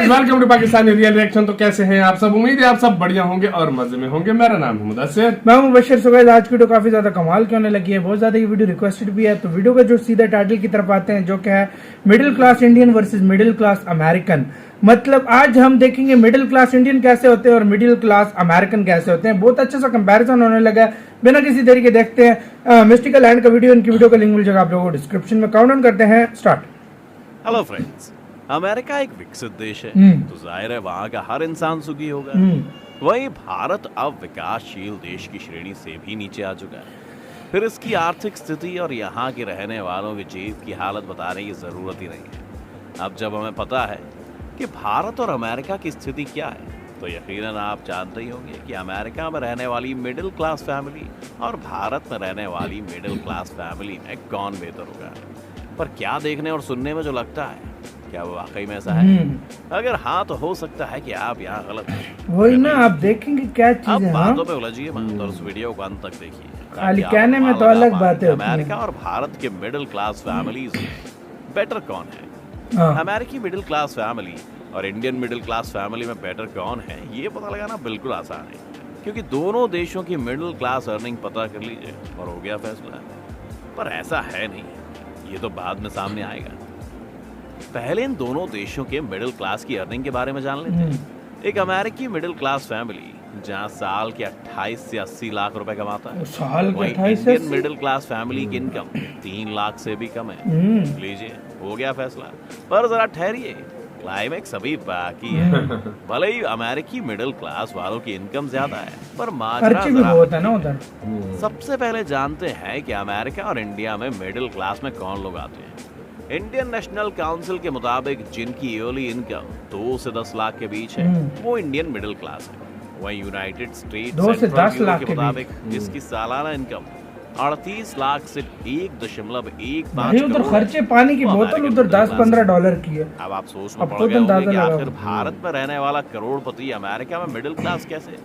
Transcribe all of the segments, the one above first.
Guys welcome to Pakistani real reaction. तो कैसे हैं आप सब? उम्मीद है आप सब बढ़िया होंगे और मजे में होंगे। मेरा नाम है मुदस्सिर, मैं हूं मुबश्शिर। सो गाइस आज की वीडियो काफी ज्यादा कमाल की होने लगी है, बहुत ज्यादा ये वीडियो रिक्वेस्टेड भी है। तो वीडियो का जो सीधा टाइटल की तरफ आते हैं, जो क्या है, middle class Indian versus middle class American. मतलब आज हम देखेंगे मिडिल क्लास इंडियन कैसे होते हैं और मिडिल क्लास अमेरिकन कैसे होते हैं। बहुत अच्छा सा कंपैरिजन होने लगा है। बिना किसी देरी के देखते हैं मिस्टिकल लैंड का वीडियो। इनकी वीडियो का लिंक मिल जाएगा आप लोगों को डिस्क्रिप्शन में। काउंट डाउन करते हैं, स्टार्ट। हेलो फ्रेंड्स, अमेरिका एक विकसित देश है तो जाहिर है वहाँ का हर इंसान सुखी होगा। वहीं भारत अब विकासशील देश की श्रेणी से भी नीचे आ चुका है। फिर इसकी आर्थिक स्थिति और यहाँ के रहने वालों की जेब की हालत बताने की जरूरत ही नहीं है। अब जब हमें पता है कि भारत और अमेरिका की स्थिति क्या है, तो यकीनन आप जानते ही होंगे कि अमेरिका में रहने वाली मिडिल क्लास फैमिली और भारत में रहने वाली मिडिल क्लास फैमिली में कौन बेहतर होगा। पर क्या देखने और सुनने में जो लगता है, क्या वो वाकई में ऐसा है? अगर हाँ तो हो सकता है कि आप यहाँ गलत हैं। वही ना, आप देखेंगे क्या चीज अब है। बातों पे उलझिए मत और उस वीडियो को अंत तक देखिए। खाली कहने में तो अलग बातें होती हैं। अमेरिका और भारत के मिडिल क्लास फैमिलीज बेटर कौन है? हाँ। अमेरिकी मिडिल क्लास फैमिली और इंडियन मिडिल क्लास फैमिली में बेटर कौन है, ये पता लगाना बिल्कुल आसान है, क्योंकि दोनों देशों की मिडिल क्लास अर्निंग पता कर लीजिए और हो गया फैसला। पर ऐसा है नहीं, ये तो बाद में सामने आएगा। पहले इन दोनों देशों के मिडिल क्लास की अर्निंग के बारे में जान लेते हैं। एक अमेरिकी मिडिल क्लास फैमिली जहां साल के 28 से 80 लाख रुपए कमाता है, साल के वहीं 28 से इंडियन मिडिल क्लास फैमिली की इनकम 3 लाख से भी कम है। लीजिए, हो गया फैसला। पर जरा ठहरिए, क्लाइमेक्स अभी बाकी है। भले ही अमेरिकी मिडिल क्लास वालों की इनकम ज्यादा है, पर माजरा खर्चे भी बहुत है ना उधर। सबसे पहले जानते हैं कि अमेरिका और इंडिया में मिडिल क्लास में कौन लोग आते हैं। इंडियन नेशनल काउंसिल के मुताबिक जिनकी ईयरली इनकम 2 से 10 लाख के बीच है, वो इंडियन मिडिल क्लास है। वहीं यूनाइटेड स्टेट्स 2 से 10 लाख के मुताबिक जिसकी सालाना इनकम 38 लाख से 1.15 उधर खर्चे पानी की बोतल उधर 10-15 डॉलर की है। अब आप सोच में पड़ गए होंगे कि आखिर भारत में रहने वाला करोड़पति अमेरिका में मिडिल क्लास कैसे?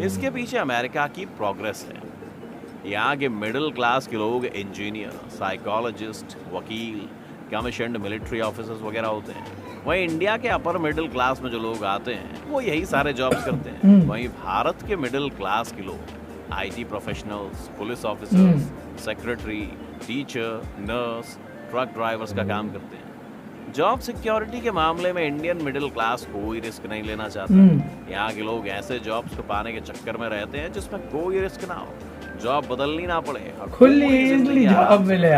इसके पीछे अमेरिका की प्रोग्रेस है। यहाँ के मिडिल क्लास के लोग इंजीनियर, साइकोलॉजिस्ट, वकील, कमीशन्ड मिलिट्री ऑफिसर्स वगैरह होते हैं। वहीं इंडिया के अपर मिडिल क्लास में जो लोग आते हैं, वो यही सारे जॉब्स करते हैं। वहीं भारत के मिडिल क्लास के लोग IT professionals, police officers, secretary, teacher, nurse, truck drivers का काम करते हैं। जॉब सिक्योरिटी के मामले में इंडियन मिडिल क्लास कोई रिस्क नहीं लेना चाहता। यहाँ के लोग ऐसे जॉब्स को पाने के चक्कर में रहते हैं जिसमें कोई रिस्क ना हो, जॉब बदलनी ना पड़े, खुली जॉब मिले।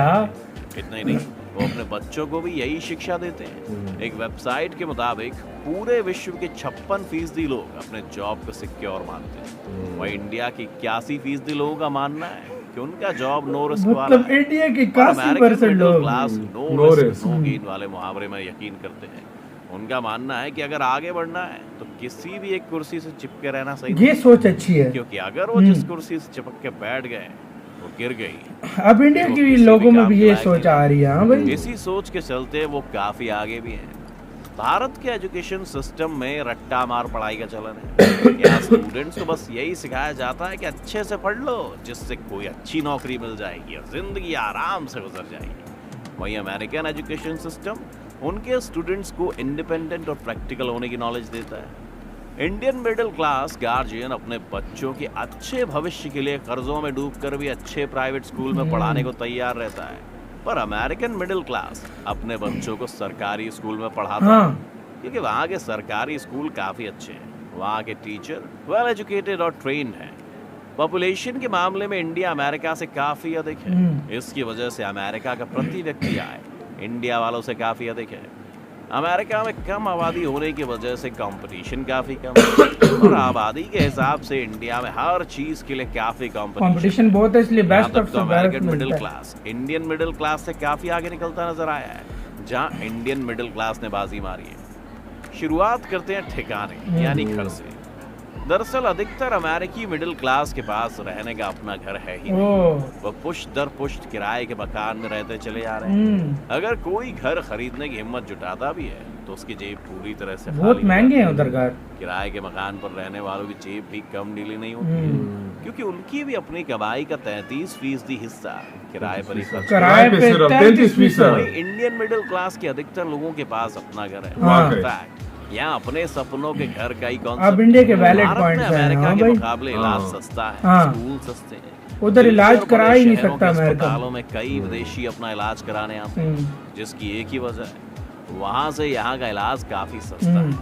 इतना ही नहीं, वो अपने बच्चों को भी यही शिक्षा देते हैं। एक वेबसाइट के मुताबिक पूरे विश्व के 56% लोग अपने जॉब को सिक्योर मानते हैं। वहीं इंडिया के 81% लोगों का मानना है कि उनका जॉब नो रिस्क वाला है। इंडिया के 81% लोग class no risk no gain वाले मुहावरे में यकीन करते हैं। उनका मानना है कि अगर आगे बढ़ना है तो किसी भी एक कुर्सी से चिपके रहना सही नहीं। ये सोच अच्छी है, क्योंकि अगर वो जिस कुर्सी से चिपक के बैठ गए वो गिर गई। अब इंडिया के लोगों में भी ये सोच आ रही है। हाँ भाई, इसी सोच के चलते वो काफी आगे भी हैं। भारत के एजुकेशन सिस्टम में रट्टा मार पढ़ाई का चलन है। यहाँ स्टूडेंट्स को बस यही सिखाया जाता है कि अच्छे से पढ़ लो, जिससे कोई अच्छी नौकरी मिल जाएगी और जिंदगी आराम से गुजर जाएगी। वहीं अमेरिकन एजुकेशन सिस्टम उनके स्टूडेंट्स को इंडिपेंडेंट और प्रैक्टिकल होने की नॉलेज देता है। इंडियन मिडिल क्लास गार्जियन अपने बच्चों के अच्छे भविष्य के लिए कर्जों में डूबकर भी अच्छे प्राइवेट स्कूल में पढ़ाने को तैयार रहता है। पर अमेरिकन मिडिल क्लास अपने बच्चों को सरकारी स्कूल में पढ़ाता है, क्योंकि वहाँ के सरकारी स्कूल काफी अच्छे हैं। वहाँ के टीचर वेल एजुकेटेड और ट्रेन्ड हैं। पॉपुलेशन के मामले में इंडिया अमेरिका से काफी अधिक है। इसकी वजह से अमेरिका का प्रति व्यक्ति आय इंडिया वालों से काफी अधिक है। अमेरिका में कम आबादी होने की वजह से कंपटीशन काफी कम है और आबादी के हिसाब से इंडिया में हर चीज के लिए काफी कंपटीशन बहुत है, इसलिए best of American middle class Indian middle class से काफी आगे निकलता नजर आया है। जहां इंडियन मिडिल क्लास ने बाजी मारी है। शुरुआत करते हैं ठिकाने यानी घर से। दरअसल अधिकतर अमेरिकी मिडिल क्लास के पास रहने का अपना घर है ही नहीं। वो पुश्त दर पुश्त किराए के मकान में रहते चले जा रहे हैं। अगर कोई घर खरीदने की हिम्मत जुटाता भी है तो उसकी जेब पूरी तरह से बहुत महंगे हैं उधर घर। किराए के मकान पर रहने वालों की जेब भी कम ढीली नहीं होती है, क्योंकि उनकी भी अपनी कमाई का 33% हिस्सा किराए पर ही खर्च। किराए पे 33%। इंडियन मिडिल क्लास के अधिकतर लोगों के पास अपना घर है। यहाँ अपने सपनों के घर का ही अब कॉन्सेप्ट। इंडिया के वैलिड भारत पॉइंट्स में हैं। अमेरिका हाँ के भाई, मुकाबले इलाज सस्ता है, हाँ। स्कूल सस्ते हैं, उधर इलाज दिल्ली और करा बड़े ही नहीं शहरों सकता के अमेरिका। अस्पतालों में कई विदेशी अपना इलाज कराने आते हैं, जिसकी एक ही वजह है, वहां से यहाँ का इलाज काफी सस्ता है।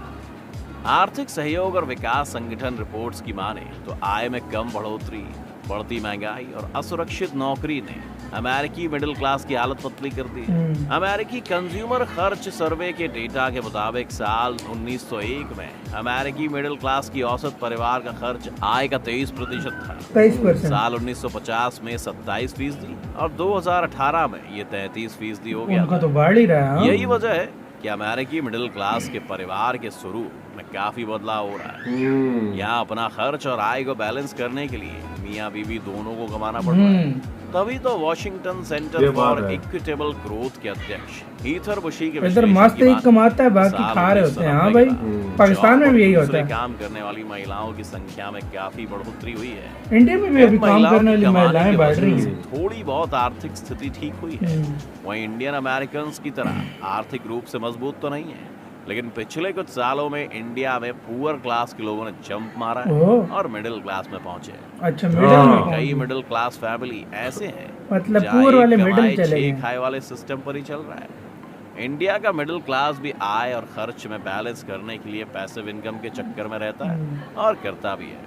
आर्थिक सहयोग और विकास संगठन रिपोर्ट्स की माने तो आय में कम बढ़ोतरी, बढ़ती महंगाई और असुरक्षित नौकरी ने अमेरिकी मिडिल क्लास की हालत पतली कर दी है। अमेरिकी कंज्यूमर खर्च सर्वे के डेटा के मुताबिक साल 1901 में अमेरिकी मिडिल क्लास की औसत परिवार का खर्च आय का 23% था। 23%। साल 1950 में 27% और 2018 में ये 33% हो गया उनका था। तो बढ़ ही रहा है। हाँ। यही वजह है कि अमेरिकी मिडिल क्लास के परिवार के स्वरूप में काफी बदलाव हो रहा है। यहाँ अपना खर्च और आय को बैलेंस करने के लिए मियाँ बीवी दोनों को कमाना पड़ रहा है। तभी तो Washington centre for equitable growth के अध्यक्ष हीथर बुशी के इधर मस्त ही कमाता है, बाकी खा रहे होते हैं। हाँ भाई, पाकिस्तान में भी यही होता है। काम करने वाली महिलाओं की संख्या में काफी बढ़ोतरी हुई है। इंडिया में भी अभी काम करने वाली महिलाएं बढ़ रही हैं। थोड़ी बहुत आर्थिक स्थिति ठीक हुई है। वहीं इंडियन अमेरिकन की तरह आर्थिक रूप से मजबूत तो नहीं है, लेकिन पिछले कुछ सालों में इंडिया में पुअर क्लास के लोगों ने जंप मारा है और मिडिल क्लास में पहुंचे। अच्छा, मिडिल में कई मिडिल क्लास फैमिली ऐसे हैं मतलब पुअर वाले मिडिल चले गए, खाए वाले सिस्टम पर ही चल रहा है। इंडिया का मिडिल क्लास भी आय और खर्च में बैलेंस करने के लिए पैसिव इनकम के चक्कर में रहता है और करता भी है।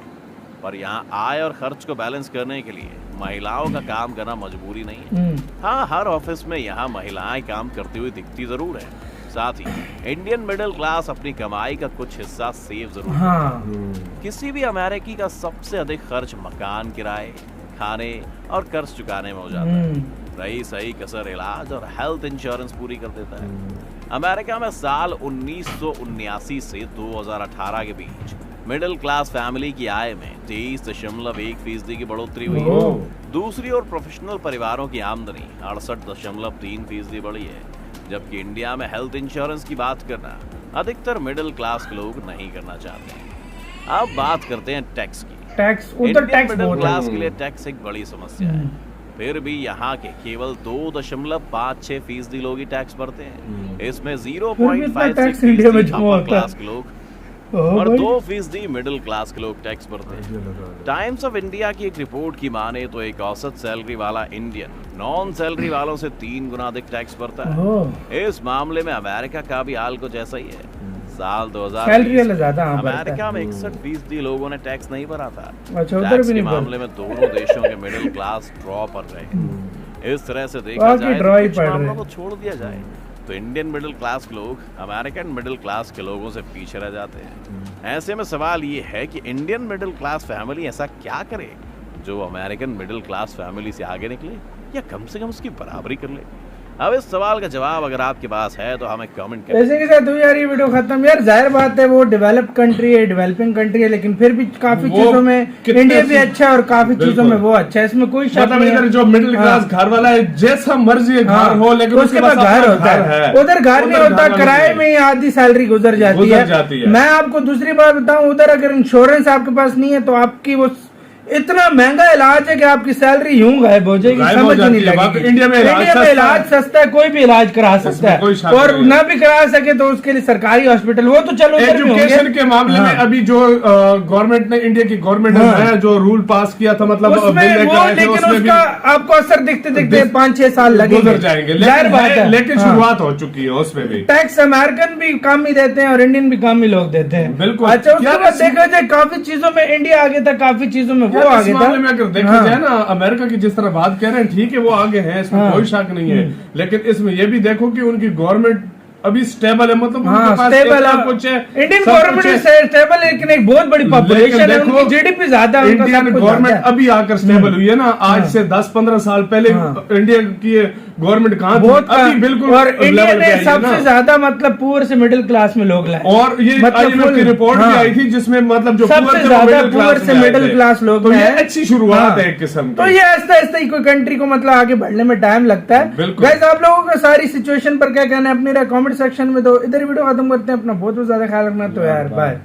पर यहाँ आय और खर्च को बैलेंस करने के लिए महिलाओं का काम करना मजबूरी नहीं है। हाँ, हर ऑफिस में यहाँ महिलाएं काम करती हुई दिखती जरूर है। साथ ही इंडियन मिडिल क्लास अपनी कमाई का कुछ हिस्सा सेव जरूर किसी भी अमेरिकी का सबसे अधिक खर्च मकान किराए, खाने और कर्ज चुकाने में हो जाता है। रही सही कसर इलाज और हेल्थ इंश्योरेंस पूरी कर देता है। अमेरिका में साल 1979 से 2018 के बीच मिडिल क्लास फैमिली की आय में 23.1% की बढ़ोतरी हुई है। दूसरी ओर प्रोफेशनल परिवारों की आमदनी 68.3% बढ़ी है, जबकि इंडिया में हेल्थ इंश्योरेंस की बात करना अधिकतर मिडिल क्लास के लोग नहीं करना चाहते हैं। अब बात करते हैं टैक्स की। टैक्स उधर टैक्स मिडिल बहुत क्लास है। के लिए टैक्स एक बड़ी समस्या है। फिर भी यहाँ के केवल 2.56% लोग ही टैक्स भरते हैं। इसमें 0.56% अपर क्लास के लोग और 2% मिडिल क्लास के लोग टैक्स भरते हैं। टाइम्स ऑफ इंडिया की एक रिपोर्ट की माने तो एक औसत सैलरी वाला इंडियन नॉन सैलरी वालों से 3 गुना अधिक टैक्स भरता है। इस मामले में अमेरिका का भी हाल कुछ ऐसा ही है। साल 2020 अमेरिका में 61% लोगों ने टैक्स नहीं भरा था। टैक्स के मामले में दोनों देशों के मिडिल क्लास ड्रॉ पर रहे। इस तरह से देखा जाए तो कुछ मामलों को छोड़ दिया जाए तो इंडियन मिडिल क्लास के लोग अमेरिकन मिडिल क्लास के लोगों से पीछे रह जाते हैं। ऐसे में सवाल ये है कि इंडियन मिडिल क्लास फैमिली ऐसा क्या करे जो अमेरिकन मिडिल क्लास फैमिली से आगे निकले या कम से कम उसकी बराबरी कर ले। अब इस सवाल का जवाब अगर आपके पास है तो हमें कमेंट करें। ऐसे के साथ हुई यार ये वीडियो खत्म। यार जाहिर बात है वो डेवलप कंट्री है, डेवलपिंग कंट्री है, लेकिन फिर भी काफी चीजों में इंडिया भी अच्छा है और काफी चीजों में वो अच्छा है। इसमें कोई शक नहीं है। जो मिडिल क्लास घर वाला है जैसा मर्जी घर हो, लेकिन उसके पास घर होता है, उधर घर नहीं होता, किराए में ही आधी सैलरी गुजर जाती है। मैं आपको दूसरी बात बताऊं, उधर अगर इंश्योरेंस आपके पास नहीं है तो आपकी वो इतना महंगा इलाज है कि आपकी सैलरी यूं गायब हो जाएगी, समझ ही नहीं लगेगी। इंडिया में इलाज सस्ता है, कोई भी इलाज करा सकता है और ना भी करा सके तो उसके लिए सरकारी हॉस्पिटल वो तो चलो। एजुकेशन के मामले में अभी जो गवर्नमेंट ने, इंडिया की गवर्नमेंट ने जो रूल पास किया था, मतलब लेकिन उसका आपको असर दिखते दिखते 5-6 साल लगे गुजर जाएंगे, लेकिन शुरुआत हो चुकी है उसमें भी। टैक्स अमेरिकन भी कम ही देते हैं और इंडियन भी कम ही लोग देते हैं। बिल्कुल। अच्छा, उसके बाद देखा जाए काफी चीजों में इंडिया आगे था, काफी चीजों में वो आगे था। में अगर देखा जाए ना, अमेरिका की जिस तरह बात कह रहे हैं, ठीक है वो आगे है, इसमें कोई शक नहीं है, लेकिन इसमें ये भी देखो कि उनकी गवर्नमेंट अभी स्टेबल है, मतलब स्टेबल है कुछ है। इंडियन गवर्नमेंट स्टेबल है, लेकिन एक बहुत बड़ी पॉपुलेशन है, उनकी जीडीपी ज्यादा है। इंडियन गवर्नमेंट अभी आकर स्टेबल हुई है ना, आज से 10-15 साल पहले इंडिया की गवर्नमेंट कहाँ थी, अभी बिल्कुल। और इंडिया ने सबसे ज्यादा मतलब पुअर से मिडिल क्लास में लोग लाए, और ये IMF की रिपोर्ट भी आई थी जिसमें मतलब जो सबसे ज्यादा पुअर से मिडिल क्लास लोग, तो ये अच्छी शुरुआत है एक किस्म की। तो ये आहिस्ता आहिस्ता ही कोई कंट्री को मतलब आगे बढ़ने में टाइम लगता है। गाइस, आप लोगों का सारी सिचुएशन पर क्या कहना है अपने कमेंट सेक्शन में। तो इधर वीडियो खत्म करते हैं। अपना बहुत ज्यादा ख्याल रखना। तो यार बाय।